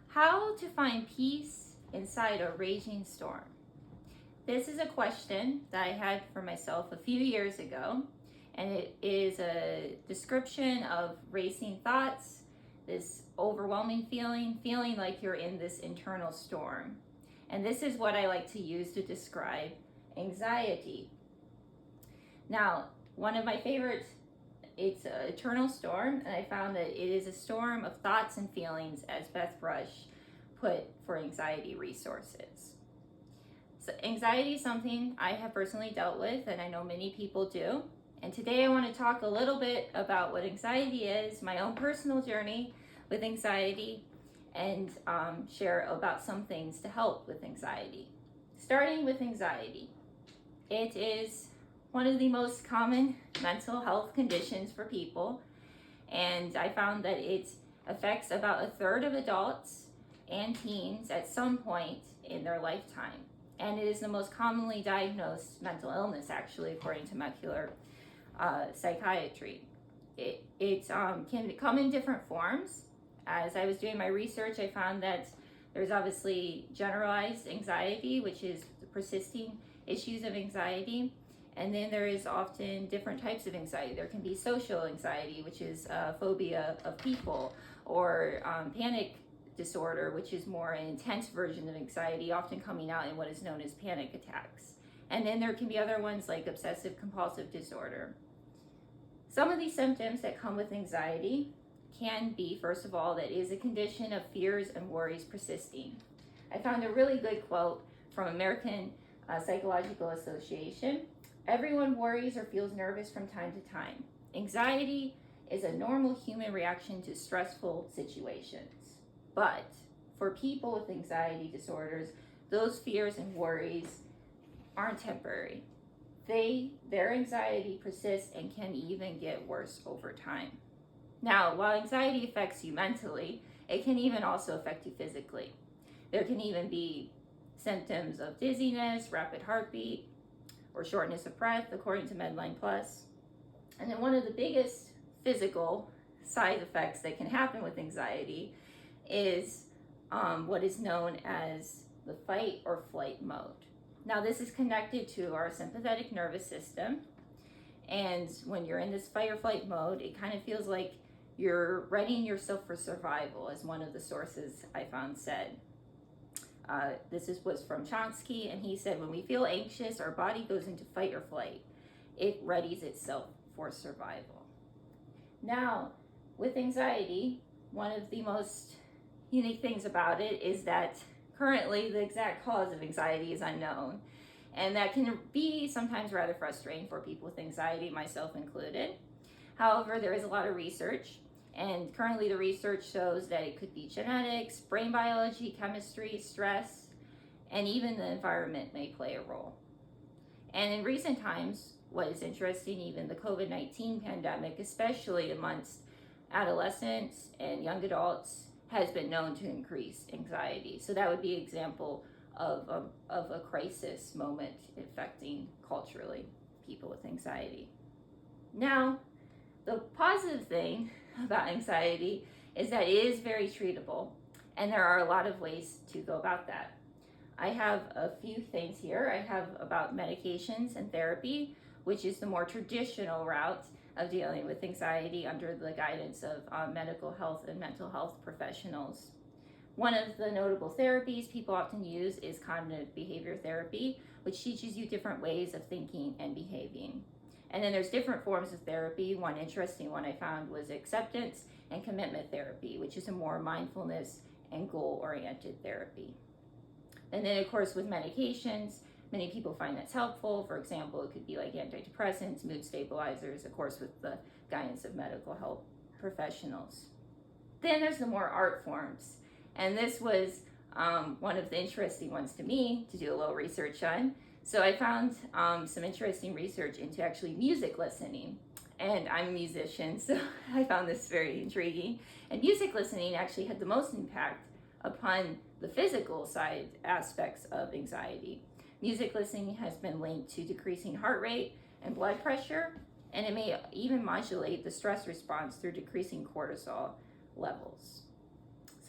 How to find peace inside a raging storm? This is a question that I had for myself a few years ago, and it is a description of racing thoughts, this overwhelming feeling like you're in this internal storm. And this is what I like to use to describe anxiety. Now, one of my favorites, it's an eternal storm, and I found that it is a storm of thoughts and feelings, as Beth Rush put for anxiety resources. So anxiety is something I have personally dealt with, and I know many people do. And today I want to talk a little bit about what anxiety is, my own personal journey with anxiety, and share about some things to help with anxiety. Starting with anxiety, it is one of the most common mental health conditions for people, and I found that it affects about a third of adults and teens at some point in their lifetime. And it is the most commonly diagnosed mental illness, actually, according to molecular psychiatry. It can come in different forms. As I was doing my research, I found that there's obviously generalized anxiety, which is the persisting issues of anxiety. And then there is often different types of anxiety. There can be social anxiety, which is phobia of people, or panic disorder, which is more an intense version of anxiety, often coming out in what is known as panic attacks. And then there can be other ones like obsessive compulsive disorder. Some of these symptoms that come with anxiety can be, first of all, that is a condition of fears and worries persisting. I found a really good quote from American Psychological Association. Everyone worries or feels nervous from time to time. Anxiety is a normal human reaction to stressful situations. But for people with anxiety disorders, those fears and worries aren't temporary. Their anxiety persists and can even get worse over time. Now, while anxiety affects you mentally, it can even also affect you physically. There can even be symptoms of dizziness, rapid heartbeat, or shortness of breath, according to Medline Plus. And then one of the biggest physical side effects that can happen with anxiety is what is known as the fight or flight mode. Now, this is connected to our sympathetic nervous system. And when you're in this fight or flight mode, it kind of feels like you're readying yourself for survival, as one of the sources I found said. Was from Chomsky, and he said, when we feel anxious, our body goes into fight or flight. It readies itself for survival. Now, with anxiety, one of the most unique things about it is that currently the exact cause of anxiety is unknown. And that can be sometimes rather frustrating for people with anxiety, myself included. However, there is a lot of research, and currently the research shows that it could be genetics, brain biology, chemistry, stress, and even the environment may play a role. And in recent times, what is interesting, even the COVID-19 pandemic, especially amongst adolescents and young adults, has been known to increase anxiety. So that would be an example of a crisis moment affecting culturally people with anxiety. Now, the positive thing about anxiety is that it is very treatable, and there are a lot of ways to go about that. I have a few things here. I have about medications and therapy, which is the more traditional route of dealing with anxiety under the guidance of medical health and mental health professionals. One of the notable therapies people often use is cognitive behavior therapy, which teaches you different ways of thinking and behaving. And then there's different forms of therapy. One interesting one I found was acceptance and commitment therapy, which is a more mindfulness and goal-oriented therapy. And then, of course, with medications, many people find that's helpful. For example, it could be like antidepressants, mood stabilizers, of course, with the guidance of medical health professionals. Then there's the more art forms. And this was one of the interesting ones to me to do a little research on. So I found some interesting research into actually music listening. And I'm a musician, so I found this very intriguing. And music listening actually had the most impact upon the physical side aspects of anxiety. Music listening has been linked to decreasing heart rate and blood pressure, and it may even modulate the stress response through decreasing cortisol levels.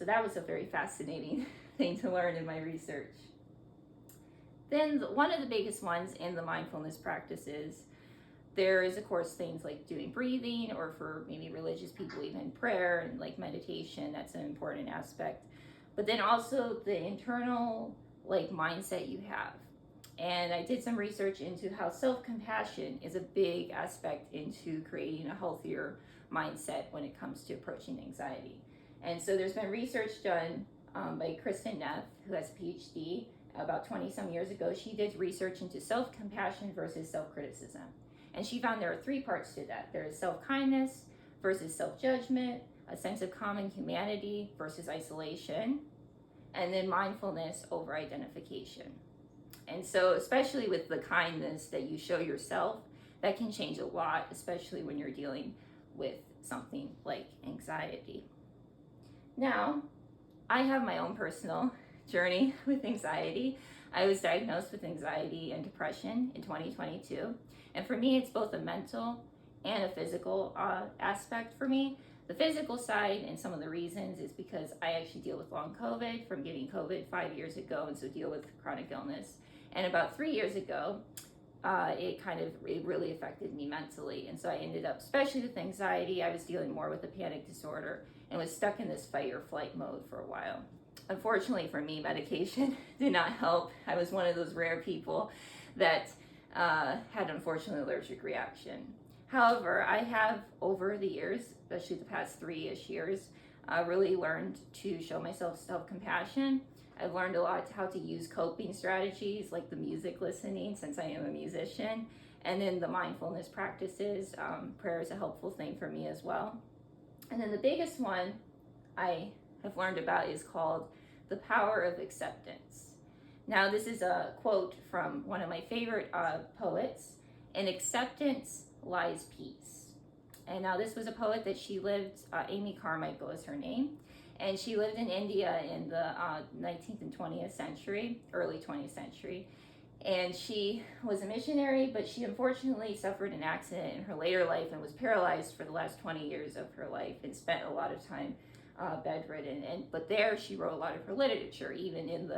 So that was a very fascinating thing to learn in my research. Then one of the biggest ones in the mindfulness practices, there is of course things like doing breathing, or for maybe religious people even prayer and like meditation. That's an important aspect. But then also the internal like mindset you have. And I did some research into how self-compassion is a big aspect into creating a healthier mindset when it comes to approaching anxiety. And so there's been research done by Kristen Neff, who has a PhD. About 20 some years ago, she did research into self-compassion versus self-criticism. And she found there are three parts to that. There is self-kindness versus self-judgment, a sense of common humanity versus isolation, and then mindfulness over identification. And so especially with the kindness that you show yourself, that can change a lot, especially when you're dealing with something like anxiety. Now, I have my own personal journey with anxiety. I was diagnosed with anxiety and depression in 2022. And for me, it's both a mental and a physical aspect for me. The physical side, and some of the reasons, is because I actually deal with long COVID from getting COVID 5 years ago, and so deal with chronic illness. And about 3 years ago, it really affected me mentally. And so I ended up, especially with anxiety, I was dealing more with a panic disorder and was stuck in this fight or flight mode for a while. Unfortunately for me, medication did not help. I was one of those rare people that had unfortunately allergic reaction. However, I have over the years, especially the past 3-ish years, really learned to show myself self-compassion. I've learned a lot how to use coping strategies like the music listening, since I am a musician, and then the mindfulness practices. Prayer is a helpful thing for me as well. And then the biggest one I have learned about is called the power of acceptance. Now, this is a quote from one of my favorite poets. In acceptance lies peace. And now this was a poet that she lived, Amy Carmichael is her name, and she lived in India in the 19th and 20th century, early 20th century. And she was a missionary, but she unfortunately suffered an accident in her later life and was paralyzed for the last 20 years of her life and spent a lot of time bedridden. But there she wrote a lot of her literature, even in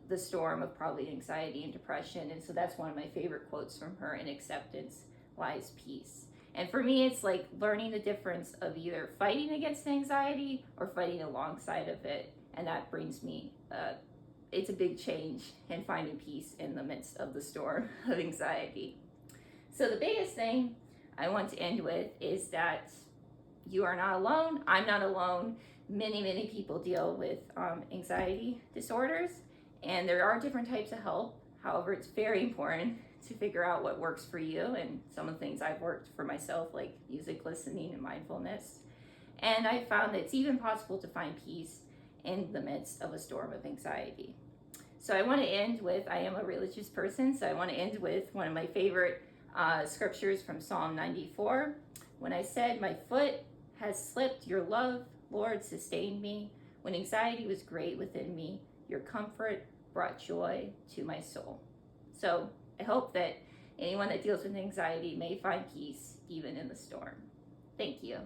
the storm of probably anxiety and depression. And so that's one of my favorite quotes from her: in acceptance lies peace. And for me, it's like learning the difference of either fighting against anxiety or fighting alongside of it. And that brings me, it's a big change in finding peace in the midst of the storm of anxiety. So the biggest thing I want to end with is that you are not alone. I'm not alone. Many people deal with anxiety disorders, and there are different types of help. However, it's very important to figure out what works for you, and some of the things I've worked for myself, like music listening and mindfulness. And I found that it's even possible to find peace in the midst of a storm of anxiety. So I want to end with, I am a religious person, so I want to end with one of my favorite scriptures from Psalm 94. When I said, my foot has slipped, your love, Lord, sustained me. When anxiety was great within me, your comfort brought joy to my soul. So I hope that anyone that deals with anxiety may find peace even in the storm. Thank you.